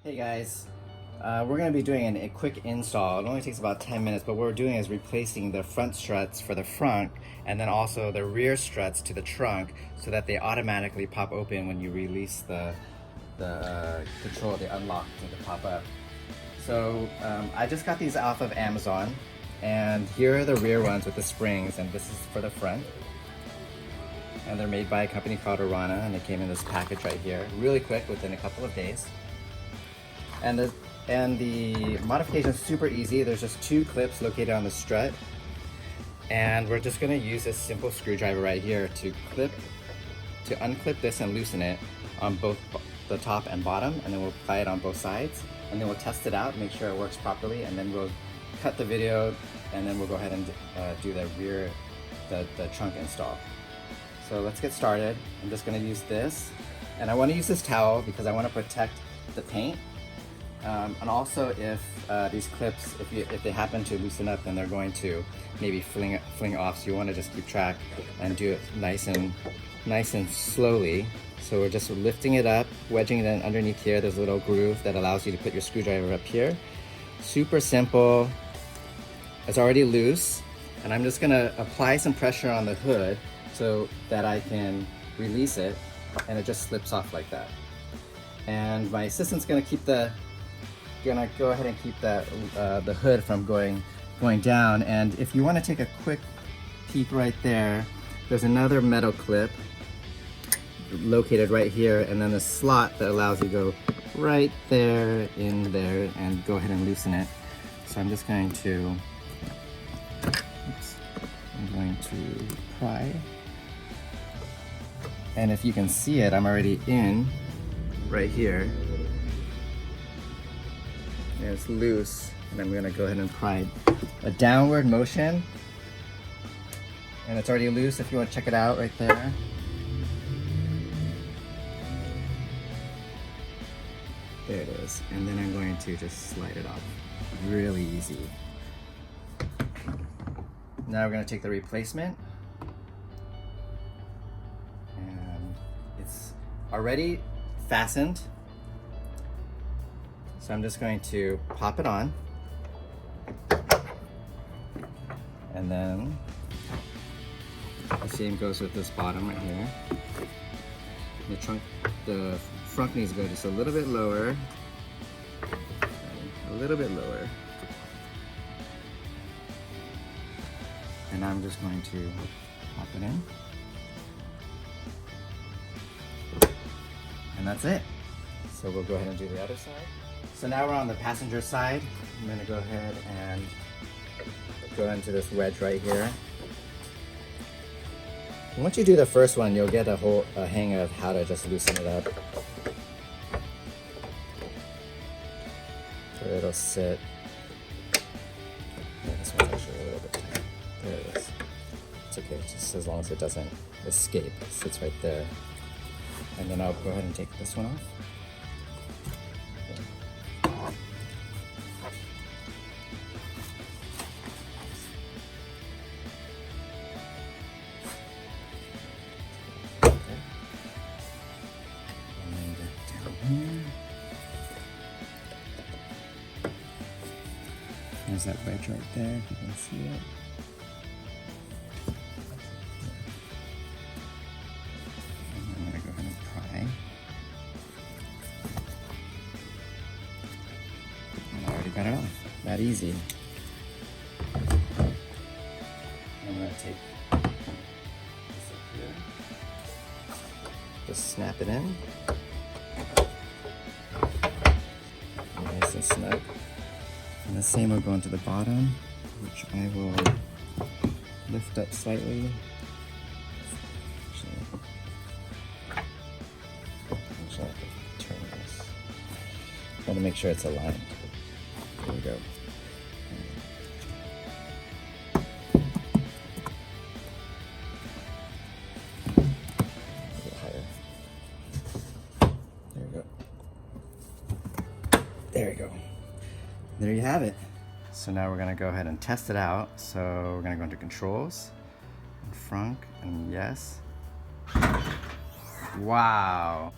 Hey guys, we're going to be doing a quick install. It only takes about 10 minutes, but what we're doing is replacing the front struts for the frunk and then also the rear struts to the trunk so that they automatically pop open when you release the control, the unlock to pop up. So I just got these off of Amazon, and here are the rear ones with the springs, and this is for the front. And they're made by a company called ARANA, and they came in this package right here, really quick, within a couple of days. And the modification is super easy. There's just two clips located on the strut, and we're just going to use this simple screwdriver right here to unclip this and loosen it on both the top and bottom, and then we'll apply it on both sides, and then we'll test it out, make sure it works properly, and then we'll cut the video, and then we'll go ahead and do the trunk install. So let's get started. I'm just going to use this, and I want to use this towel because I want to protect the paint. And also, if these clips, if they happen to loosen up, then they're going to maybe fling off. So you want to just keep track and do it nice and slowly. So we're just lifting it up, wedging it in underneath here. There's a little groove that allows you to put your screwdriver up here. Super simple. It's already loose, and I'm just gonna apply some pressure on the hood so that I can release it, and it just slips off like that. And my assistant's gonna go ahead and keep the hood from going down. And if you want to take a quick peek right there, there's another metal clip located right here, and then a slot that allows you to go right there in there and go ahead and loosen it. So I'm just going to pry, and if you can see it, I'm already in right here. And it's loose, and I'm gonna go ahead and pry a downward motion, and it's already loose. If you want to check it out right there. There it is. And then I'm going to just slide it off. Really easy. Now we're gonna take the replacement, and it's already fastened. So I'm just going to pop it on, and then the same goes with this bottom right here. The front needs to go just a little bit lower, a little bit lower, and I'm just going to pop it in, and that's it. So we'll go ahead and do the other side. So now we're on the passenger side. I'm gonna go ahead and go into this wedge right here. And once you do the first one, you'll get a hang of how to just loosen it up. So it'll sit. Yeah, this one's actually a little bit tight. There it is. It's okay, just as long as it doesn't escape. It sits right there. And then I'll go ahead and take this one off. There's that wedge right there, if you can see it. And I'm going to go ahead and pry. And I already got it off. That easy. I'm going to take this up here. Just snap it in. Nice and snug. And the same will go into the bottom, which I will lift up slightly. Actually, I have to turn this. I want to make sure it's aligned. There we go. A little higher. There we go. There we go. There you have it. So now we're gonna go ahead and test it out. So we're gonna go into controls, and frunk, and yes. Wow.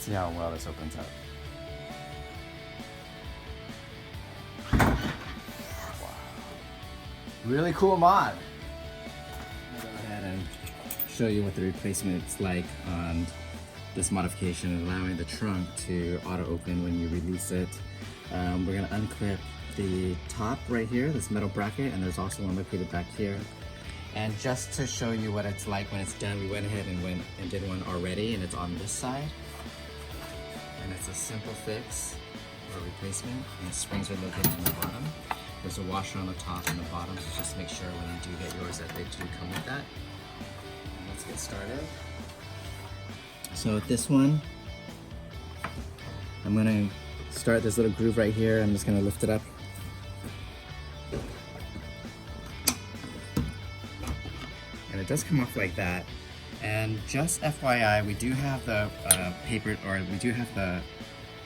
Let's see how well this opens up. Wow. Really cool mod. I'll go ahead and show you what the replacement's like on this modification, allowing the trunk to auto open when you release it. We're gonna unclip the top right here, this metal bracket, and there's also one located back here. And just to show you what it's like when it's done, we went ahead and did one already, and it's on this side. And it's a simple fix or replacement, and the springs are located on the bottom. There's a washer on the top and the bottom, so just make sure when you do get yours that they do come with that. And let's get started. So with this one, I'm gonna start this little groove right here. I'm just gonna lift it up. And it does come off like that. And just FYI, we do have the we do have the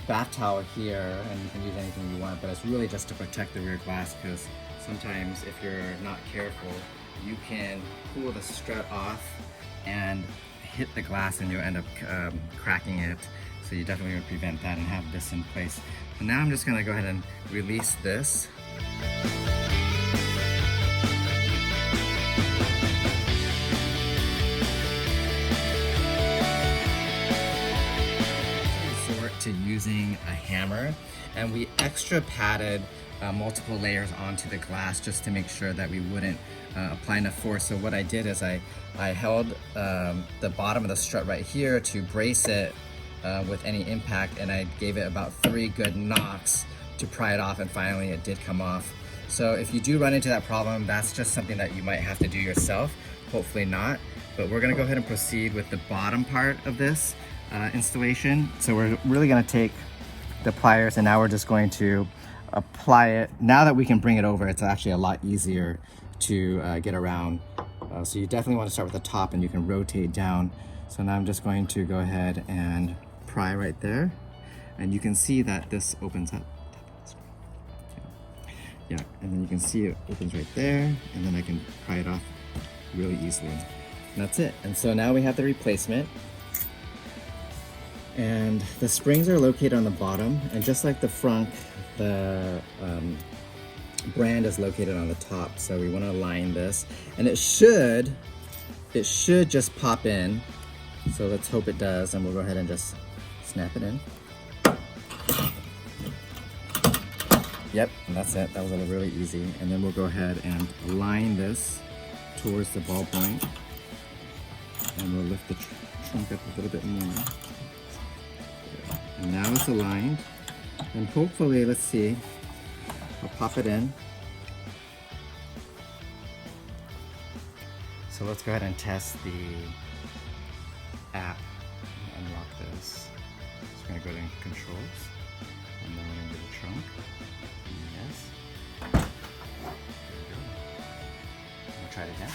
bath towel here, and you can use anything you want, but it's really just to protect the rear glass, because sometimes if you're not careful, you can pull the strut off and hit the glass and you'll end up cracking it. So you definitely want to prevent that and have this in place. And now I'm just gonna go ahead and release this. To using a hammer, and we extra padded multiple layers onto the glass just to make sure that we wouldn't apply enough force. So what I did is I held the bottom of the strut right here to brace it with any impact, and I gave it about 3 good knocks to pry it off, and finally it did come off. So if you do run into that problem, that's just something that you might have to do yourself. Hopefully not, but we're gonna go ahead and proceed with the bottom part of this installation. So we're really going to take the pliers, and now we're just going to apply it. Now that we can bring it over, it's actually a lot easier to get around. So you definitely want to start with the top, and you can rotate down. So now I'm just going to go ahead and pry right there, and you can see that this opens up. Yeah, and then you can see it opens right there, and then I can pry it off really easily. And that's it. And so now we have the replacement. And the springs are located on the bottom, and just like the frunk, the brand is located on the top. So we want to align this, and it should just pop in. So let's hope it does, and we'll go ahead and just snap it in. Yep, and that's it. That was really easy. And then we'll go ahead and align this towards the ball point, and we'll lift the trunk up a little bit more. And now it's aligned, and hopefully, let's see, I'll pop it in. So let's go ahead and test the app and unlock this. Just gonna go to controls, and then we're gonna do the trunk. Yes. There we go. We'll try it again.